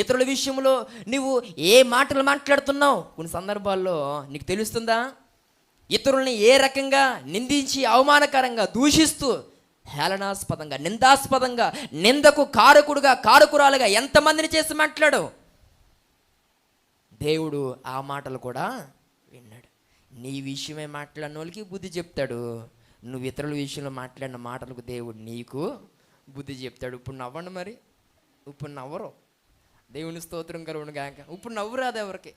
ఇతరుల విషయంలో నువ్వు ఏ మాటలు మాట్లాడుతున్నావు కొన్ని సందర్భాల్లో నీకు తెలుస్తుందా? ఇతరుల్ని ఏ రకంగా నిందించి అవమానకరంగా దూషిస్తూ హేళనాస్పదంగా నిందాస్పదంగా నిందకు కారకురాలుగా ఎంతమందిని చేసి మాట్లాడు. దేవుడు ఆ మాటలు కూడా విన్నాడు. నీ విషయమే మాట్లాడిన వాళ్ళకి బుద్ధి చెప్తాడు. నువ్వు ఇతరుల విషయంలో మాట్లాడిన మాటలకు దేవుడు నీకు బుద్ధి చెప్తాడు. ఇప్పుడు నవ్వండి, మరి ఇప్పుడు నవ్వరు. దేవుని స్తోత్రం కలుగును గాక. ఇప్పుడు నవ్వు రాదు ఎవరికి,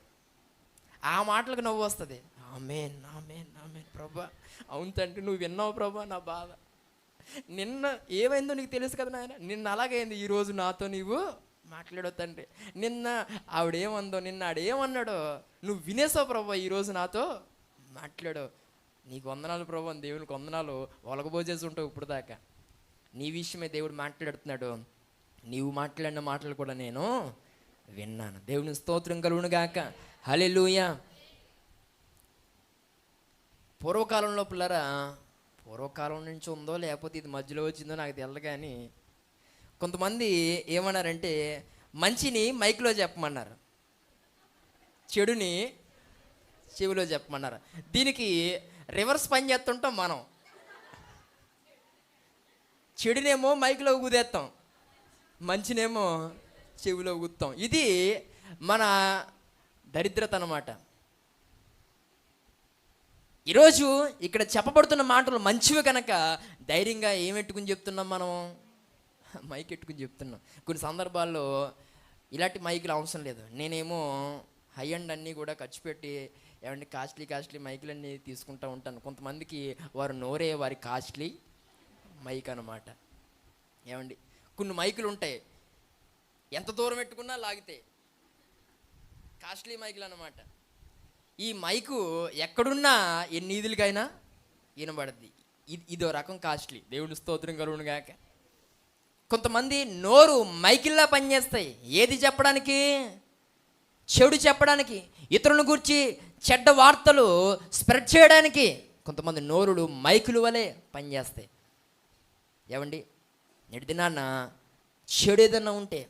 ఆ మాటలకు నవ్వు వస్తుంది. ఆమేన్ ఆమేన్ ఆమేన్ ప్రభా, అవును తండ్రి నువ్వు విన్నావు ప్రభా నా బాధ. నిన్న ఏమైందో నీకు తెలుసు కదా నాయన, నిన్న అలాగైంది, ఈరోజు నాతో నీవు మాట్లాడో తండ్రి. నిన్న ఆవిడేమందో, నిన్న ఆడేమన్నాడో నువ్వు వినేసావు ప్రభా, ఈరోజు నాతో మాట్లాడు. నీకు వందనాలు ప్రభా, దేవునికి వందనాలు. ఒలగబోజేసి ఉంటావు ఇప్పుడు దాకా. నీ విషయమే దేవుడు మాట్లాడుతున్నాడు. నీవు మాట్లాడిన మాటలు కూడా నేను విన్నాను. దేవుని స్తోత్రం కలుగును గాక. హల్లెలూయా. పూర్వకాలంలో పిల్లరా, పూర్వకాలం నుంచి ఉందో లేకపోతే ఇది మధ్యలో వచ్చిందో నాకు తెలియదు, కానీ కొంతమంది ఏమన్నారంటే మంచిని మైక్లో చెప్పమన్నారు, చెడుని చెవిలో చెప్పమన్నారు. దీనికి రివర్స్ పని చేస్తుంటాం మనం. చెడునేమో మైక్లో ఊదేస్తాం, మంచినేమో చెవిలో ఊదుతాం. ఇది మన దరిద్రత అన్నమాట. ఈరోజు ఇక్కడ చెప్పబడుతున్న మాటలు మంచివి కనుక ధైర్యంగా ఏమెట్టుకుని చెప్తున్నాం మనం? మైక్ ఎట్టుకుని చెప్తున్నాం. కొన్ని సందర్భాల్లో ఇలాంటి మైకులు అవసరం లేదు. నేనేమో హై అండ్ అన్నీ కూడా ఖర్చు పెట్టి ఏమంటే కాస్ట్లీ మైకులన్నీ తీసుకుంటూ ఉంటాను. కొంతమందికి వారు నోరే వారి కాస్ట్లీ మైక్ అన్నమాట. ఏమండి కొన్ని మైకులు ఉంటాయి, ఎంత దూరం పెట్టుకున్నా లాగితే కాస్ట్లీ మైకులు అన్నమాట. ఈ మైకు ఎక్కడున్నా ఎన్ని ఈదులకైనా వినబడుద్ది. ఇదో రకం కాస్ట్లీ. దేవుడి స్తోత్రం కలుగును గాక. కొంతమంది నోరు మైకిల్లా పనిచేస్తాయి. ఏది చెప్పడానికి? చెడు చెప్పడానికి, ఇతరులను గురించి చెడ్డ వార్తలు స్ప్రెడ్ చేయడానికి కొంతమంది నోరులు మైకులు వలె పనిచేస్తాయి. ఏమండి నేటి దినాన్న చెడు ఏదన్నా ఉంటే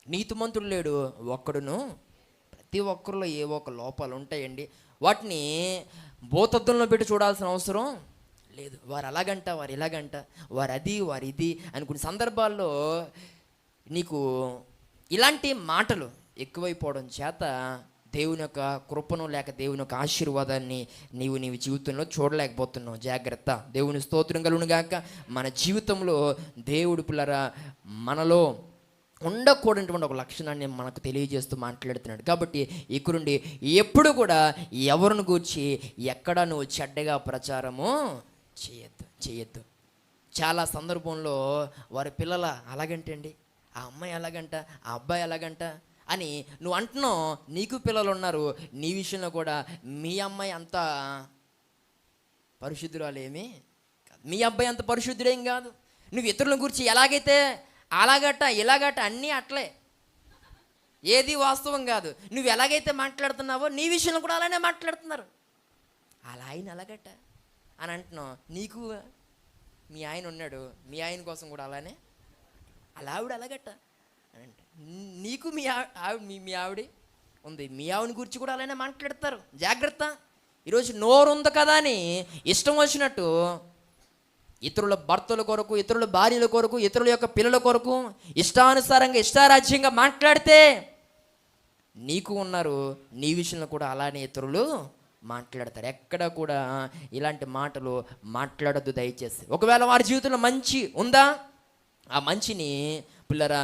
నీతిమంతుడు లేడు ఒక్కడును. ప్రతి ఒక్కరిలో ఏవో ఒక లోపాలు ఉంటాయండి. వాటిని భూతద్దంలో పెట్టి చూడాల్సిన అవసరం లేదు. వారు అలాగంట, వారు ఇలాగంట, వారు అది, వారు ఇది అని కొన్ని సందర్భాల్లో నీకు ఇలాంటి మాటలు ఎక్కువైపోవడం చేత దేవుని యొక్క కృపను లేక దేవుని యొక్క ఆశీర్వాదాన్ని నీవు జీవితంలో చూడలేకపోతున్నావు. జాగ్రత్త. దేవుని స్తోత్రం కలుగును గాక. మన జీవితంలో దేవుడు పిల్లరా మనలో ఉండకూడనటువంటి ఒక లక్షణాన్ని మనకు తెలియజేస్తూ మాట్లాడుతున్నాడు. కాబట్టి ఇక్కడుండి ఎప్పుడు కూడా ఎవరిని గూర్చి ఎక్కడ నువ్వు చెడ్డగా ప్రచారము చేయొద్దు. చాలా సందర్భంలో వారి పిల్లల అలాగంటండి, ఆ అమ్మాయి అలాగంట, ఆ అబ్బాయి అలాగంట అని నువ్వు అంటున్నావు. నీకు పిల్లలు ఉన్నారు, నీ విషయంలో కూడా మీ అమ్మాయి అంత పరిశుద్ధురాలేమి కాదు, మీ అబ్బాయి అంత పరిశుద్ధుడేం కాదు. నువ్వు ఇతరుల గురించి ఎలాగైతే అలాగట ఇలాగట అన్నీ అట్లే, ఏది వాస్తవం కాదు. నువ్వు ఎలాగైతే మాట్లాడుతున్నావో నీ విషయంలో కూడా అలానే మాట్లాడుతున్నారు. అలా ఆయన అలాగట అని అంటున్నావు. నీకు మీ ఆయన ఉన్నాడు, మీ ఆయన కోసం కూడా అలానే, అలా ఆవిడ అలాగట అని అంటే నీకు మీ ఆవిడ ఉంది, మీ ఆవిడని గురించి కూడా అలానే మాట్లాడతారు. జాగ్రత్త. ఈరోజు నోరు ఉంది కదా అని ఇష్టం వచ్చినట్టు ఇతరుల భర్తల కొరకు, ఇతరుల భార్యల కొరకు, ఇతరుల యొక్క పిల్లల కొరకు ఇష్టానుసారంగా ఇష్టారాజ్యంగా మాట్లాడితే నీకు ఉన్నారు, నీ విషయంలో కూడా అలానే ఇతరులు మాట్లాడతారు. ఎక్కడ కూడా ఇలాంటి మాటలు మాట్లాడద్దు దయచేసి. ఒకవేళ వారి జీవితంలో మంచి ఉందా, ఆ మంచిని పిల్లరా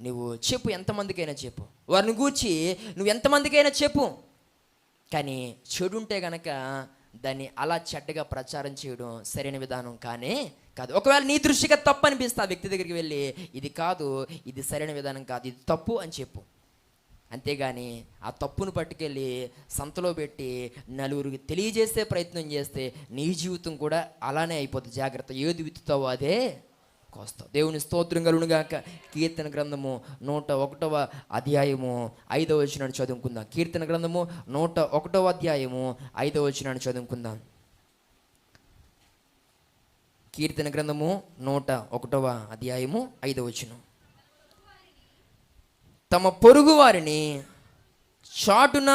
నువ్వు చెప్పు, ఎంతమందికైనా చెప్పు. వారిని గూర్చి నువ్వు ఎంతమందికైనా చెప్పు. కానీ చెడు ఉంటే గనక దాన్ని అలా చెడ్డగా ప్రచారం చేయడం సరైన విధానం కానే కాదు. ఒకవేళ నీ దృష్టిగా తప్పు అనిపిస్తే ఆ వ్యక్తి దగ్గరికి వెళ్ళి ఇది కాదు, ఇది సరైన విధానం కాదు, ఇది తప్పు అని చెప్పు. అంతేగాని ఆ తప్పును పట్టుకెళ్ళి సంతలో పెట్టి నలుగురికి తెలియజేసే ప్రయత్నం చేస్తే నీ జీవితం కూడా అలానే అయిపోతుంది. జాగ్రత్త. ఏది విత్తుతావో అదే కోస్తావు. దేవుని స్తోత్రం కలుగును గాక. కీర్తన గ్రంథము 101వ అధ్యాయము 5వ వచనాన్ని చదువుకుందాం. కీర్తన గ్రంథము 101వ అధ్యాయము 5వ వచనాన్ని చదువుకుందాం. కీర్తన గ్రంథము 101వ అధ్యాయము 5వ వచనం. తమ పొరుగు వారిని చాటున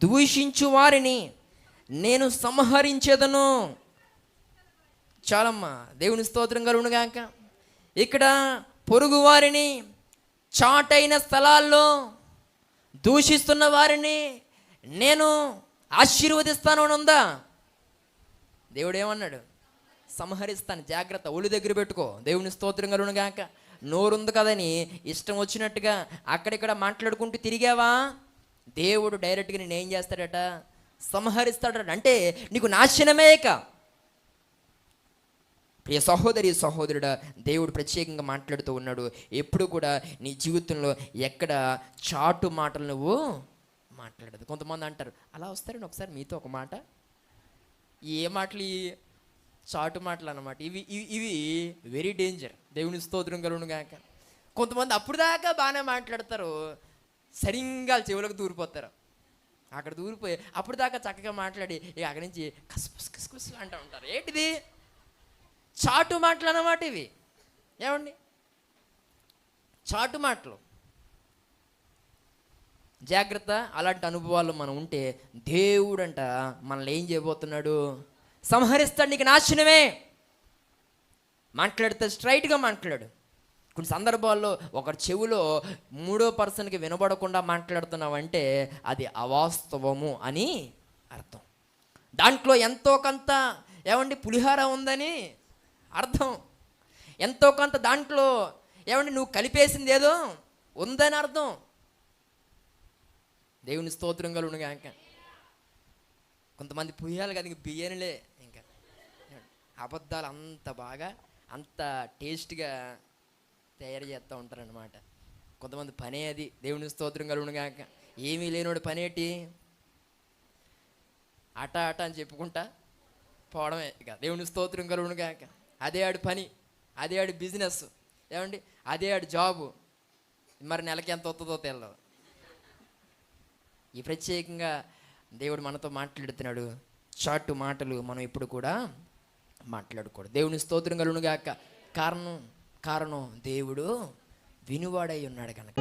దూషించు వారిని నేను సంహరించేదను. చాలమ్మా, దేవుని స్తోత్రం కలుగునుగాక. ఇక్కడ పొరుగు వారిని, చాటైన స్థలాల్లో దూషిస్తున్న వారిని నేను ఆశీర్వదిస్తాను అని ఉందా? దేవుడు ఏమన్నాడు? సంహరిస్తాను. జాగ్రత్త, ఒళ్ళు దగ్గర పెట్టుకో. దేవుని స్తోత్రం కలుగునుగాక. నోరుంది కదని ఇష్టం వచ్చినట్టుగా అక్కడిక్కడ మాట్లాడుకుంటూ తిరిగావా, దేవుడు డైరెక్ట్గా నేను ఏం చేస్తాడట? సంహరిస్తాడట. అంటే నీకు నాశనమే. ప్రియ సహోదరి సహోదరుడా, దేవుడు ప్రత్యేకంగా మాట్లాడుతూ ఉన్నాడు. ఎప్పుడు కూడా నీ జీవితంలో ఎక్కడ చాటు మాటలు నువ్వు మాట్లాడదు. కొంతమంది అంటారు, అలా వస్తారని ఒకసారి మీతో ఒక మాట, ఏ మాటలు? ఈ చాటు మాటలు అన్నమాట. ఇవి ఇవి వెరీ డేంజర్. దేవుని స్తోత్రం కలుగును గాక. కొంతమంది అప్పుడు దాకా బాగానే మాట్లాడతారు, సరిగ్గా చెవులకు దూరిపోతారు. అక్కడ దూరిపోయి అప్పుడు దాకా చక్కగా మాట్లాడి ఇక అక్కడి నుంచి కసుపుస్ కసుకుస్ అంటూ ఉంటారు. ఏంటిది? చాటు మాటలు అన్నమాట ఇవి. ఏమండి, చాటు మాటలు. జాగ్రత్త. అలాంటి అనుభవాలు మనం ఉంటే దేవుడంట మనల్ని ఏం చేయబోతున్నాడు? సంహరిస్తాడు. నీకు నాశనమే. మాట్లాడితే స్ట్రైట్గా మాట్లాడు. కొన్ని సందర్భాల్లో ఒకరి చెవిలో మూడో పర్సన్కి వినబడకుండా మాట్లాడుతున్నావంటే అది అవాస్తవము అని అర్థం. దాంట్లో ఎంతో కొంత ఏమండి పులిహార ఉందని అర్థం. ఎంతో కొంత దాంట్లో ఏమండి నువ్వు కలిపేసింది ఏదో ఉందని అర్థం. దేవుని స్తోత్రం కలుగును గాక. కొంతమంది పుయ్యాలు కదా, ఇంక బియ్యనిలే. ఇంకా అబద్ధాలు అంత బాగా అంత టేస్ట్గా తయారు చేస్తూ ఉంటారనమాట. కొంతమంది పనే అది. దేవుని స్తోత్రం కలుగును గాక. ఏమీ లేనోడు పనేటి? అట అట అని చెప్పుకుంటా పోవడమే. ఇక దేవుని స్తోత్రం కలుగును గాక. అదే ఆడు పని, అదే ఆడు బిజినెస్, ఏమండి అదే ఆడు జాబు. మరి నెలకి ఎంత వస్తుందో తెలియదు. ఈ ప్రత్యేకంగా దేవుడు మనతో మాట్లాడుతున్నాడు. చాటు మాటలు మనం ఇప్పుడు కూడా మాట్లాడకూడదు. దేవుని స్తోత్రం కలుగును గాక. కారణం దేవుడు వినువాడై ఉన్నాడు కనుక.